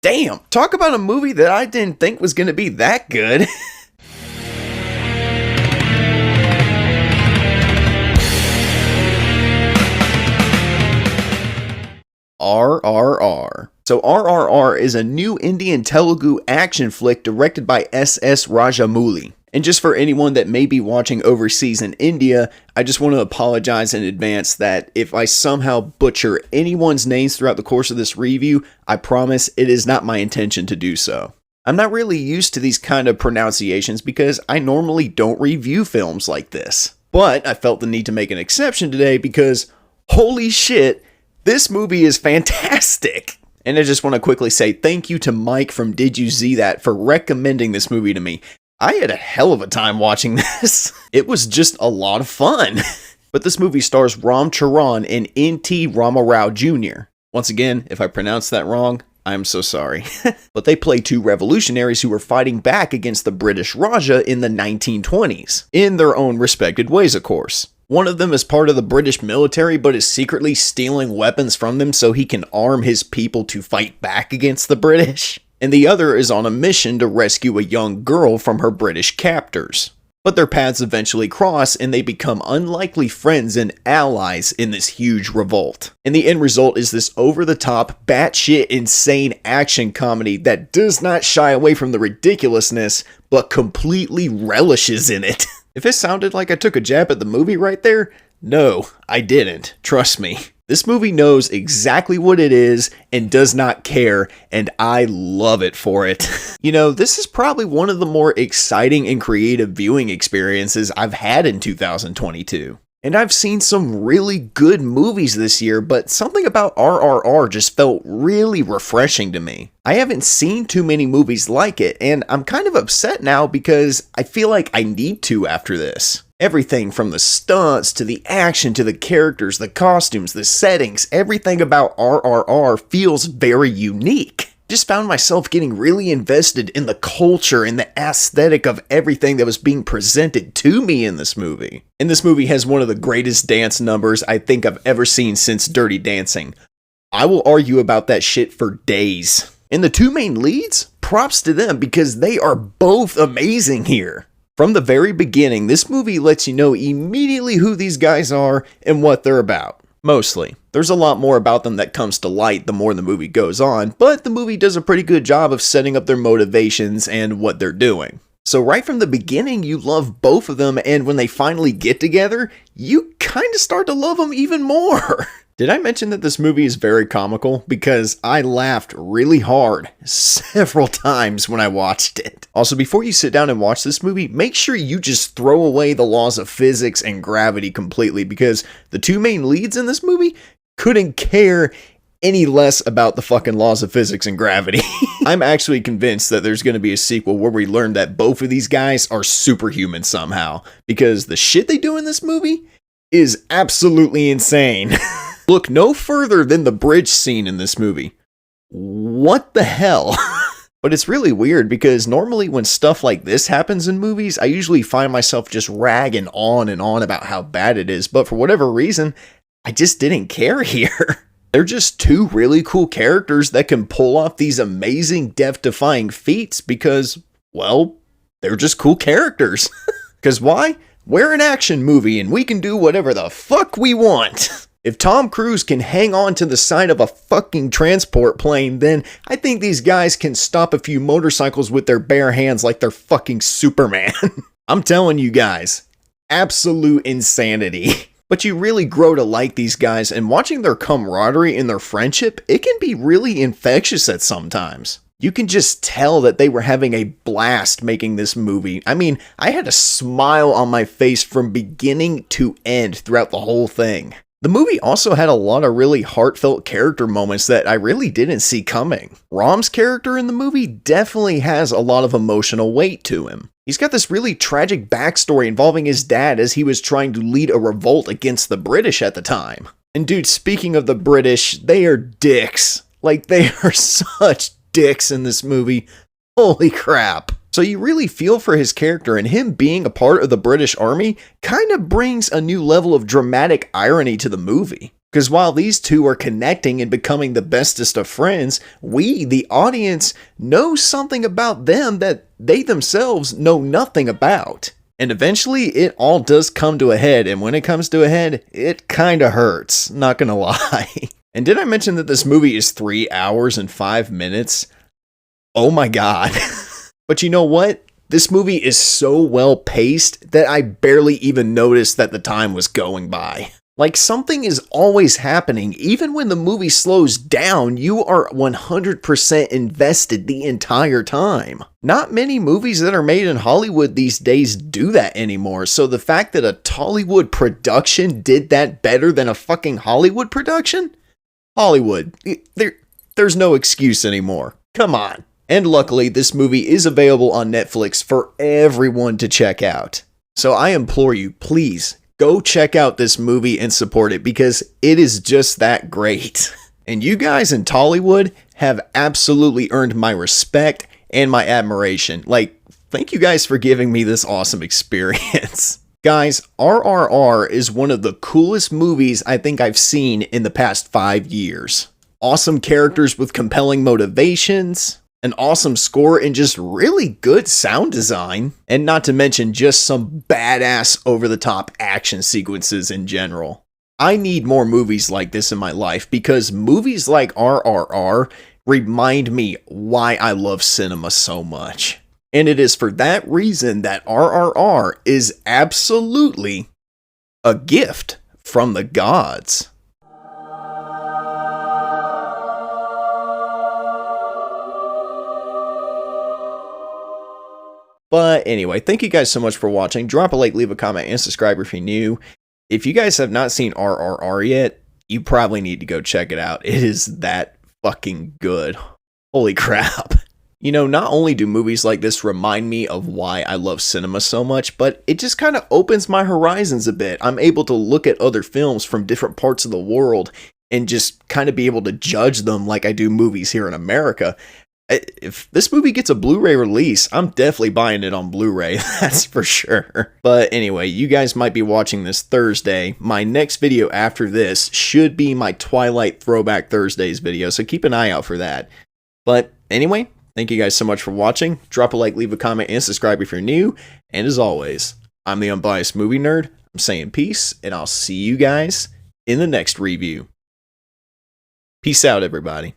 Damn, talk about a movie that I didn't think was going to be that good. RRR. So RRR is a new Indian Telugu action flick directed by S.S. Rajamouli. And just for anyone that may be watching overseas in India, I just want to apologize in advance that if I somehow butcher anyone's names throughout the course of this review, I promise it is not my intention to do so. I'm not really used to these kind of pronunciations because I normally don't review films like this. But I felt the need to make an exception today because, holy shit, this movie is fantastic! And I just want to quickly say thank you to Mike from Did You See That for recommending this movie to me. I had a hell of a time watching this. It was just a lot of fun. But this movie stars Ram Charan and N.T. Ramarao Jr. Once again, if I pronounced that wrong, I'm so sorry. But they play two revolutionaries who were fighting back against the British Raja in the 1920s. In their own respected ways, of course. One of them is part of the British military, but is secretly stealing weapons from them so he can arm his people to fight back against the British. And the other is on a mission to rescue a young girl from her British captors. But their paths eventually cross and they become unlikely friends and allies in this huge revolt. And the end result is this over-the-top, batshit insane action comedy that does not shy away from the ridiculousness, but completely relishes in it. If it sounded like I took a jab at the movie right there, no, I didn't. Trust me. This movie knows exactly what it is and does not care, and I love it for it. You know, this is probably one of the more exciting and creative viewing experiences I've had in 2022. And I've seen some really good movies this year, but something about RRR just felt really refreshing to me. I haven't seen too many movies like it, and I'm kind of upset now because I feel like I need to after this. Everything from the stunts, to the action, to the characters, the costumes, the settings, everything about RRR feels very unique. Just found myself getting really invested in the culture and the aesthetic of everything that was being presented to me in this movie. And this movie has one of the greatest dance numbers I think I've ever seen since Dirty Dancing. I will argue about that shit for days. And the two main leads? Props to them because they are both amazing here. From the very beginning, this movie lets you know immediately who these guys are and what they're about. Mostly. There's a lot more about them that comes to light the more the movie goes on, but the movie does a pretty good job of setting up their motivations and what they're doing. So right from the beginning, you love both of them, and when they finally get together, you kind of start to love them even more. Did I mention that this movie is very comical? Because I laughed really hard several times when I watched it. Also, before you sit down and watch this movie, make sure you just throw away the laws of physics and gravity completely, because the two main leads in this movie couldn't care any less about the fucking laws of physics and gravity. I'm actually convinced that there's going to be a sequel where we learn that both of these guys are superhuman somehow, because the shit they do in this movie is absolutely insane. Look no further than the bridge scene in this movie. What the hell? But it's really weird because normally when stuff like this happens in movies, I usually find myself just ragging on and on about how bad it is. But for whatever reason, I just didn't care here. They're just two really cool characters that can pull off these amazing death-defying feats because, well, they're just cool characters. Because why? We're an action movie and we can do whatever the fuck we want. If Tom Cruise can hang on to the side of a fucking transport plane, then I think these guys can stop a few motorcycles with their bare hands like they're fucking Superman. I'm telling you guys, absolute insanity. But you really grow to like these guys, and watching their camaraderie and their friendship, it can be really infectious at sometimes. You can just tell that they were having a blast making this movie. I mean, I had a smile on my face from beginning to end throughout the whole thing. The movie also had a lot of really heartfelt character moments that I really didn't see coming. Ram's character in the movie definitely has a lot of emotional weight to him. He's got this really tragic backstory involving his dad as he was trying to lead a revolt against the British at the time. And dude, speaking of the British, they are dicks. Like, they are such dicks in this movie. Holy crap. So you really feel for his character, and him being a part of the British Army kind of brings a new level of dramatic irony to the movie. Because while these two are connecting and becoming the bestest of friends, we, the audience, know something about them that they themselves know nothing about. And eventually, it all does come to a head, and when it comes to a head, it kinda hurts, not gonna lie. And did I mention that this movie is 3 hours and 5 minutes? Oh my god. But you know what? This movie is so well paced that I barely even noticed that the time was going by. Like, something is always happening. Even when the movie slows down, you are 100% invested the entire time. Not many movies that are made in Hollywood these days do that anymore, so the fact that a Tollywood production did that better than a fucking Hollywood production? Hollywood. There's no excuse anymore. Come on. And luckily, this movie is available on Netflix for everyone to check out. So I implore you, please, go check out this movie and support it because it is just that great. And you guys in Tollywood have absolutely earned my respect and my admiration. Like, thank you guys for giving me this awesome experience. Guys, RRR is one of the coolest movies I think I've seen in the past 5 years. Awesome characters with compelling motivations, an awesome score, and just really good sound design. And not to mention just some badass over-the-top action sequences in general. I need more movies like this in my life because movies like RRR remind me why I love cinema so much. And it is for that reason that RRR is absolutely a gift from the gods. But anyway, thank you guys so much for watching. Drop a like, leave a comment, and subscribe if you're new. If you guys have not seen RRR yet, you probably need to go check it out. It is that fucking good. Holy crap. You know, not only do movies like this remind me of why I love cinema so much, but it just kind of opens my horizons a bit. I'm able to look at other films from different parts of the world and just kind of be able to judge them like I do movies here in America. If this movie gets a Blu-ray release, I'm definitely buying it on Blu-ray, that's for sure. But anyway, you guys might be watching this Thursday. My next video after this should be my Twilight Throwback Thursdays video, so keep an eye out for that. But anyway, thank you guys so much for watching. Drop a like, leave a comment, and subscribe if you're new. And as always, I'm the Unbiased Movie Nerd. I'm saying peace, and I'll see you guys in the next review. Peace out, everybody.